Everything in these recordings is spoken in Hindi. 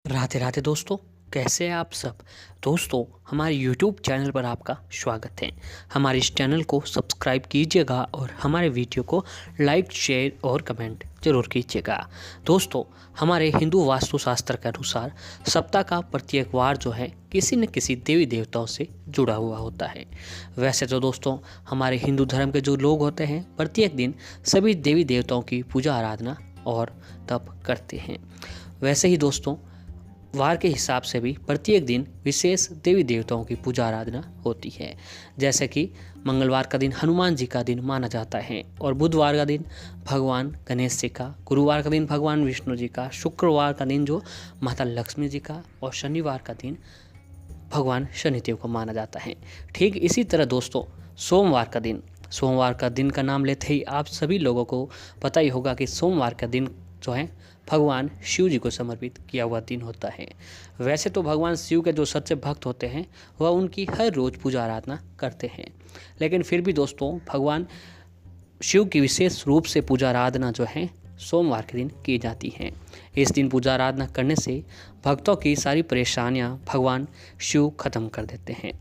राधे राधे दोस्तों, कैसे हैं आप सब। दोस्तों, हमारे YouTube चैनल पर आपका स्वागत है। हमारे इस चैनल को सब्सक्राइब कीजिएगा और हमारे वीडियो को लाइक, शेयर और कमेंट जरूर कीजिएगा। दोस्तों, हमारे हिंदू वास्तुशास्त्र के अनुसार सप्ताह का प्रत्येक वार जो है किसी न किसी देवी देवताओं से जुड़ा हुआ होता है। वैसे तो दोस्तों, हमारे हिंदू धर्म के जो लोग होते हैं प्रत्येक दिन सभी देवी देवताओं की पूजा आराधना और तप करते हैं। वैसे ही दोस्तों, वार के हिसाब से भी प्रत्येक दिन विशेष देवी देवताओं की पूजा आराधना होती है। जैसे कि मंगलवार का दिन हनुमान जी का दिन माना जाता है और बुधवार का दिन भगवान गणेश जी का, गुरुवार का दिन भगवान विष्णु जी का, शुक्रवार का दिन जो माता लक्ष्मी जी का और शनिवार का दिन भगवान शनिदेव को माना जाता है। ठीक इसी तरह दोस्तों, सोमवार का दिन का नाम लेते ही आप सभी लोगों को पता ही होगा कि सोमवार का दिन जो है भगवान शिव जी को समर्पित किया हुआ दिन होता है। वैसे तो भगवान शिव के जो सच्चे भक्त होते हैं वह उनकी हर रोज़ पूजा आराधना करते हैं, लेकिन फिर भी दोस्तों भगवान शिव की विशेष रूप से पूजा आराधना जो है सोमवार के दिन की जाती है। इस दिन पूजा आराधना करने से भक्तों की सारी परेशानियां भगवान शिव खत्म कर देते हैं।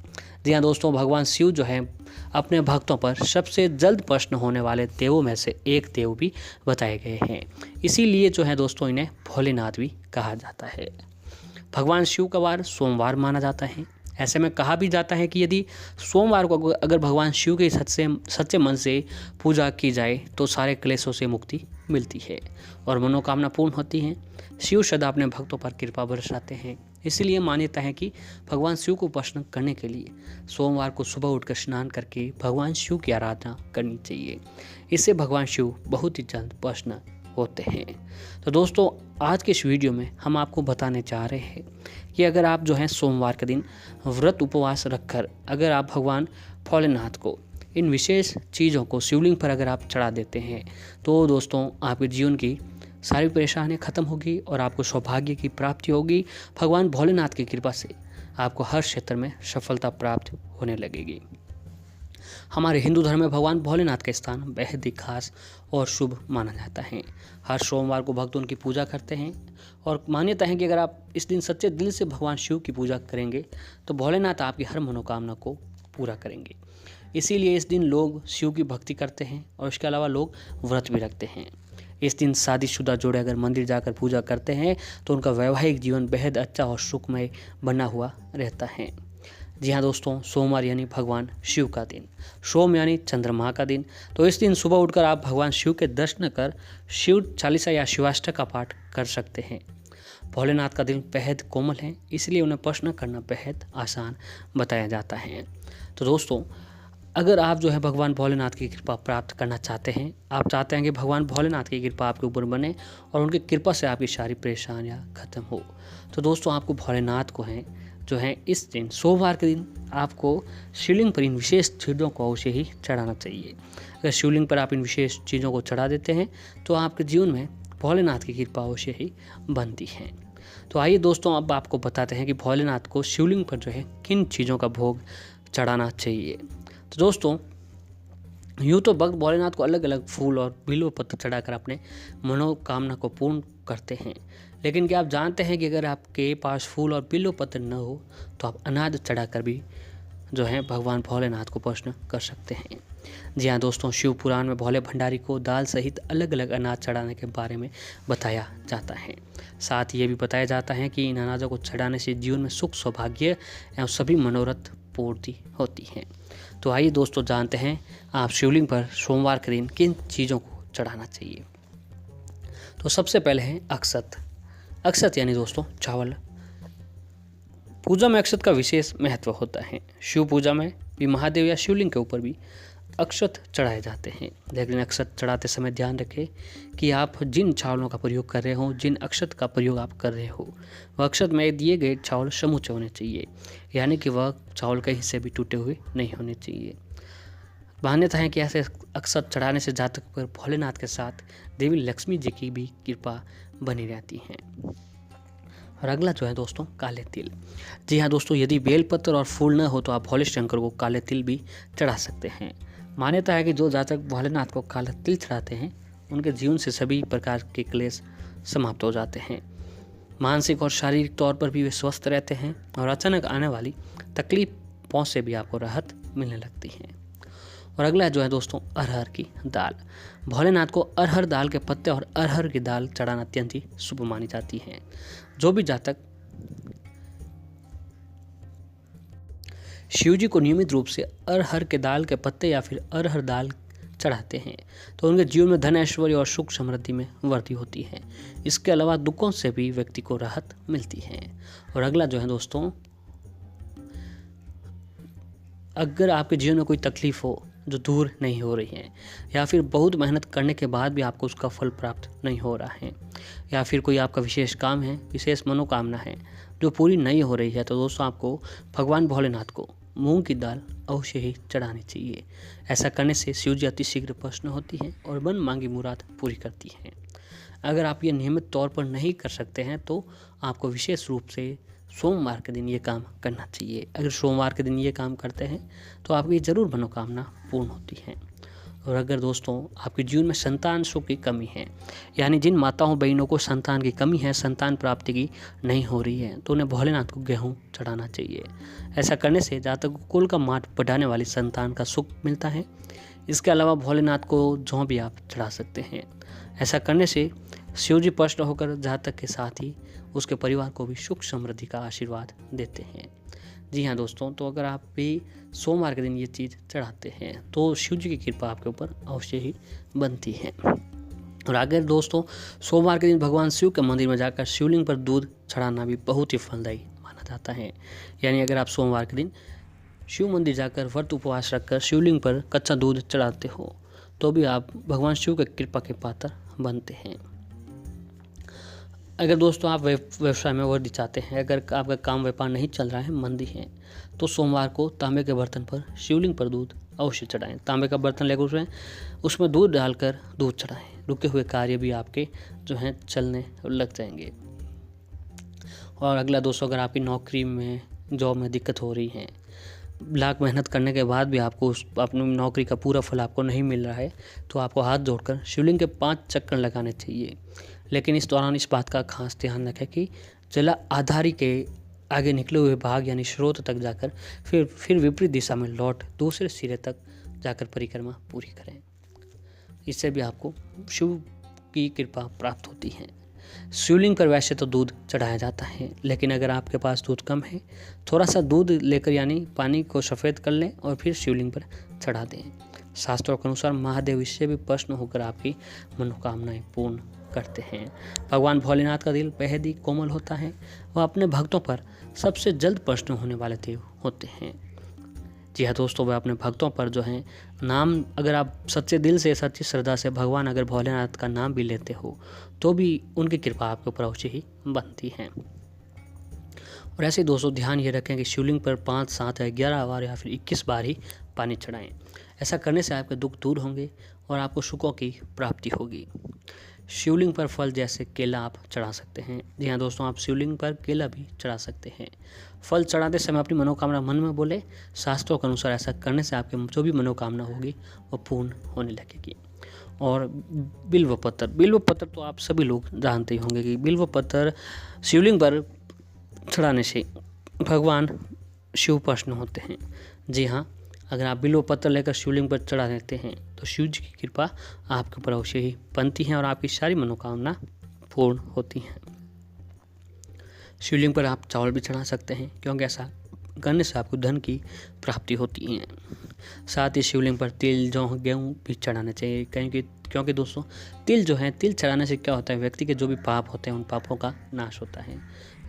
जी हाँ दोस्तों, भगवान शिव जो है अपने भक्तों पर सबसे जल्द प्रश्न होने वाले देवों में से एक देव भी बताए गए हैं। इसीलिए जो है दोस्तों इन्हें भोलेनाथ भी कहा जाता है। भगवान शिव का वार सोमवार माना जाता है। ऐसे में कहा भी जाता है कि यदि सोमवार को अगर भगवान शिव के सच्चे मन से पूजा की जाए तो सारे क्लेशों से मुक्ति मिलती है और मनोकामना पूर्ण होती है। शिव सदा अपने भक्तों पर कृपा बरसाते हैं। इसीलिए मान्यता है कि भगवान शिव को प्रसन्न करने के लिए सोमवार को सुबह उठकर स्नान करके भगवान शिव की आराधना करनी चाहिए। इससे भगवान शिव बहुत ही जल्द प्रसन्न होते हैं। तो दोस्तों, आज के इस वीडियो में हम आपको बताने चाह रहे हैं कि अगर आप जो है सोमवार के दिन व्रत उपवास रखकर अगर आप भगवान भोलेनाथ को इन विशेष चीज़ों को शिवलिंग पर अगर आप चढ़ा देते हैं तो दोस्तों आपके जीवन की सारी परेशानियां खत्म होगी और आपको सौभाग्य की प्राप्ति होगी। भगवान भोलेनाथ की कृपा से आपको हर क्षेत्र में सफलता प्राप्त होने लगेगी। हमारे हिंदू धर्म में भगवान भोलेनाथ का स्थान बेहद ही खास और शुभ माना जाता है। हर सोमवार को भक्त उनकी पूजा करते हैं और मान्यता है कि अगर आप इस दिन सच्चे दिल से भगवान शिव की पूजा करेंगे तो भोलेनाथ आपकी हर मनोकामना को पूरा करेंगे। इसीलिए इस दिन लोग शिव की भक्ति करते हैं और इसके अलावा लोग व्रत भी रखते हैं। इस दिन शादीशुदा जोड़े अगर मंदिर जाकर पूजा करते हैं तो उनका वैवाहिक जीवन बेहद अच्छा और सुखमय बना हुआ रहता है। जी हाँ दोस्तों, सोमवार यानी भगवान शिव का दिन, सोम यानी चंद्रमा का दिन। तो इस दिन सुबह उठकर आप भगवान शिव के दर्शन कर शिव चालीसा या शिवाष्टक का पाठ कर सकते हैं। भोलेनाथ का दिल बेहद कोमल है, इसलिए उन्हें प्रश्न करना बेहद आसान बताया जाता है। तो दोस्तों, अगर आप जो है भगवान भोलेनाथ की कृपा प्राप्त करना चाहते हैं, आप चाहते हैं कि भगवान भोलेनाथ की कृपा आपके ऊपर बने और उनकी कृपा से आपकी सारी परेशानियाँ खत्म हो, तो दोस्तों आपको भोलेनाथ को है जो है इस दिन सोमवार के दिन आपको शिवलिंग पर इन विशेष चीज़ों को अवश्य ही चढ़ाना चाहिए। अगर शिवलिंग पर आप इन विशेष चीज़ों को चढ़ा देते हैं तो आपके जीवन में भोलेनाथ की कृपा अवश्य ही बनती है। तो आइए दोस्तों, अब आपको बताते हैं कि भोलेनाथ को शिवलिंग पर जो है किन चीज़ों का भोग चढ़ाना चाहिए। तो दोस्तों, यूँ तो भक्त भोलेनाथ को अलग अलग फूल और बिल्व पत्र चढ़ाकर अपने मनोकामना को पूर्ण करते हैं, लेकिन क्या आप जानते हैं कि अगर आपके पास फूल और बिल्व पत्र न हो तो आप अनाज चढ़ाकर भी जो है भगवान भोलेनाथ को प्रसन्न कर सकते हैं। जी हाँ दोस्तों, शिव पुराण में भोले भंडारी को दाल सहित अलग अलग अनाज चढ़ाने के बारे में बताया जाता है। साथ ही ये भी बताया जाता है कि इन अनाजों को चढ़ाने से जीवन में सुख, सौभाग्य एवं सभी मनोरथ पूर्ति होती है। तो आइए दोस्तों, जानते हैं आप शिवलिंग पर सोमवार के दिन किन चीज़ों को चढ़ाना चाहिए। तो सबसे पहले है अक्षत। अक्षत यानी दोस्तों चावल। पूजा में अक्षत का विशेष महत्व होता है। शिव पूजा में भी महादेव या शिवलिंग के ऊपर भी अक्षत चढ़ाए जाते हैं, लेकिन अक्षत चढ़ाते समय ध्यान रखें कि आप जिन चावलों का प्रयोग कर रहे हो, जिन अक्षत का प्रयोग आप कर रहे हो, वह अक्षत में दिए गए चावल समूचे होने चाहिए, यानी कि वह चावल के हिस्से भी टूटे हुए नहीं होने चाहिए। मान्यता है कि ऐसे अक्षत चढ़ाने से जातक पर भोलेनाथ के साथ देवी लक्ष्मी जी की भी कृपा बनी रहती है। और अगला जो है दोस्तों काले तिल। जी हाँ दोस्तों, यदि बेलपत्र और फूल न हो तो आप भोले शंकर को काले तिल भी चढ़ा सकते हैं। मान्यता है कि जो जातक भोलेनाथ को काला तिल चढ़ाते हैं उनके जीवन से सभी प्रकार के क्लेश समाप्त हो जाते हैं। मानसिक और शारीरिक तौर पर भी वे स्वस्थ रहते हैं और अचानक आने वाली तकलीफों से भी आपको राहत मिलने लगती है। और अगला जो है दोस्तों, अरहर की दाल। भोलेनाथ को अरहर दाल के पत्ते और अरहर की दाल चढ़ाना अत्यंत ही शुभ मानी जाती है। जो भी जातक शिव जी को नियमित रूप से अरहर के दाल के पत्ते या फिर अरहर दाल चढ़ाते हैं तो उनके जीवन में धन, ऐश्वर्य और सुख समृद्धि में वृद्धि होती है। इसके अलावा दुखों से भी व्यक्ति को राहत मिलती है। और अगला जो है दोस्तों, अगर आपके जीवन में कोई तकलीफ हो जो दूर नहीं हो रही है, या फिर बहुत मेहनत करने के बाद भी आपको उसका फल प्राप्त नहीं हो रहा है, या फिर कोई आपका विशेष काम है, विशेष मनोकामना है जो पूरी नहीं हो रही है, तो दोस्तों आपको भगवान भोलेनाथ को मूंग की दाल अवश्य ही चढ़ानी चाहिए। ऐसा करने से शिव जी अति शीघ्र प्रसन्न होती हैं और मन मांगी मुराद पूरी करती हैं। अगर आप ये नियमित तौर पर नहीं कर सकते हैं तो आपको विशेष रूप से सोमवार के दिन ये काम करना चाहिए। अगर सोमवार के दिन ये काम करते हैं तो आपकी ज़रूर मनोकामना पूर्ण होती है। और अगर दोस्तों आपके जीवन में संतान सुख की कमी है, यानी जिन माताओं बहनों को संतान की कमी है, संतान प्राप्ति की नहीं हो रही है, तो उन्हें भोलेनाथ को गेहूँ चढ़ाना चाहिए। ऐसा करने से जातक को कुल का माट बढ़ाने वाली संतान का सुख मिलता है। इसके अलावा भोलेनाथ को जौ भी आप चढ़ा सकते हैं। ऐसा करने से शिव जी प्रसन्न होकर जातक के साथ ही उसके परिवार को भी सुख समृद्धि का आशीर्वाद देते हैं। जी हाँ दोस्तों, तो अगर आप भी सोमवार के दिन ये चीज़ चढ़ाते हैं तो शिव जी की कृपा आपके ऊपर अवश्य ही बनती है। और अगर दोस्तों सोमवार के दिन भगवान शिव के मंदिर में जाकर शिवलिंग पर दूध चढ़ाना भी बहुत ही फलदायी माना जाता है। यानी अगर आप सोमवार के दिन शिव मंदिर जाकर व्रत उपवास रखकर शिवलिंग पर कच्चा दूध चढ़ाते हो तो भी आप भगवान शिव के कृपा के पात्र बनते हैं। अगर दोस्तों आप व्यवसाय में वृद्धि चाहते हैं, अगर आपका काम व्यापार नहीं चल रहा है, मंदी है, तो सोमवार को तांबे के बर्तन पर शिवलिंग पर दूध अवश्य चढ़ाएं। तांबे का बर्तन लेकर उसमें दूध डालकर दूध चढ़ाएं। रुके हुए कार्य भी आपके जो हैं चलने लग जाएंगे। और अगला दोस्तों, अगर आपकी नौकरी में जॉब में दिक्कत हो रही है, लाख मेहनत करने के बाद भी आपको अपनी नौकरी का पूरा फल आपको नहीं मिल रहा है, तो आपको हाथ जोड़कर शिवलिंग के 5 चक्कर लगाने चाहिए। लेकिन इस दौरान इस बात का खास ध्यान रखें कि जला आधारी के आगे निकले हुए भाग यानी स्रोत तक जाकर फिर विपरीत दिशा में लौट दूसरे सिरे तक जाकर परिक्रमा पूरी करें। इससे भी आपको शिव की कृपा प्राप्त होती है। शिवलिंग पर वैसे तो दूध चढ़ाया जाता है, लेकिन अगर आपके पास दूध कम है, थोड़ा सा दूध लेकर यानी पानी को सफ़ेद कर लें और फिर शिवलिंग पर चढ़ा दें। शास्त्रों के अनुसार महादेव इससे भी प्रसन्न होकर आपकी मनोकामनाएं पूर्ण करते हैं। भगवान भोलेनाथ का दिल बेहद ही कोमल होता है। वह अपने भक्तों पर सबसे जल्द प्रसन्न होने वाले देव होते हैं। जी हाँ दोस्तों, वह अपने भक्तों पर जो है नाम, अगर आप सच्चे दिल से सच्ची श्रद्धा से भगवान अगर भोलेनाथ का नाम भी लेते हो तो भी उनकी कृपा आपके ऊपर अवश्य ही बनती है। और ऐसे दोस्तों ध्यान ये रखें कि शिवलिंग पर 5, 7 या 11 बार या फिर 21 बार ही पानी चढ़ाएं। ऐसा करने से आपके दुख दूर होंगे और आपको सुखों की प्राप्ति होगी। शिवलिंग पर फल जैसे केला आप चढ़ा सकते हैं। जी हाँ दोस्तों, आप शिवलिंग पर केला भी चढ़ा सकते हैं। फल चढ़ाते समय अपनी मनोकामना मन में बोले। शास्त्रों के अनुसार ऐसा करने से आपके जो भी मनोकामना होगी वो पूर्ण होने लगेगी। और बिल्व पत्र तो आप सभी लोग जानते ही होंगे कि बिल्व पत्र शिवलिंग पर चढ़ाने से भगवान शिव प्रसन्न होते हैं। जी हाँ, अगर आप बिल्व पत्र लेकर शिवलिंग पर चढ़ा देते हैं तो शिव जी की कृपा आपके ऊपर अवश्य ही बनती है और आपकी सारी मनोकामना पूर्ण होती हैं। शिवलिंग पर आप चावल भी चढ़ा सकते हैं, क्योंकि ऐसा करने से आपको धन की प्राप्ति होती है। साथ ही शिवलिंग पर तिल, जौ, गेहूँ भी चढ़ाने चाहिए, क्योंकि दोस्तों तिल चढ़ाने से क्या होता है, व्यक्ति के जो भी पाप होते हैं उन पापों का नाश होता है।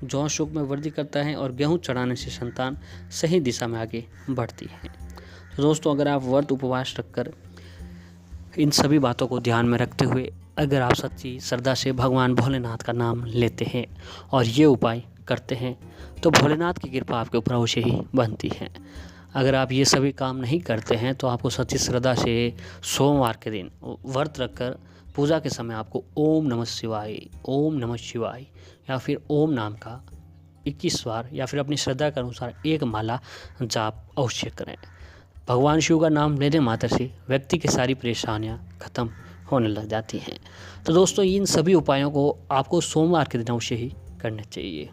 जौ सुख में वृद्धि करता है और गेहूँ चढ़ाने से संतान सही दिशा में आगे बढ़ती है। तो दोस्तों, अगर आप व्रत उपवास रखकर इन सभी बातों को ध्यान में रखते हुए अगर आप सच्ची श्रद्धा से भगवान भोलेनाथ का नाम लेते हैं और ये उपाय करते हैं तो भोलेनाथ की कृपा आपके ऊपर अवश्य ही बनती है। अगर आप ये सभी काम नहीं करते हैं तो आपको सच्ची श्रद्धा से सोमवार के दिन व्रत रखकर पूजा के समय आपको ओम नमः शिवाय या फिर ओम नाम का 21 बार या फिर अपनी श्रद्धा के अनुसार एक माला जाप अवश्य करें। भगवान शिव का नाम लेने मात्र से व्यक्ति की सारी परेशानियां खत्म होने लग जाती हैं। तो दोस्तों, इन सभी उपायों को आपको सोमवार के दिन अवश्य ही करना चाहिए।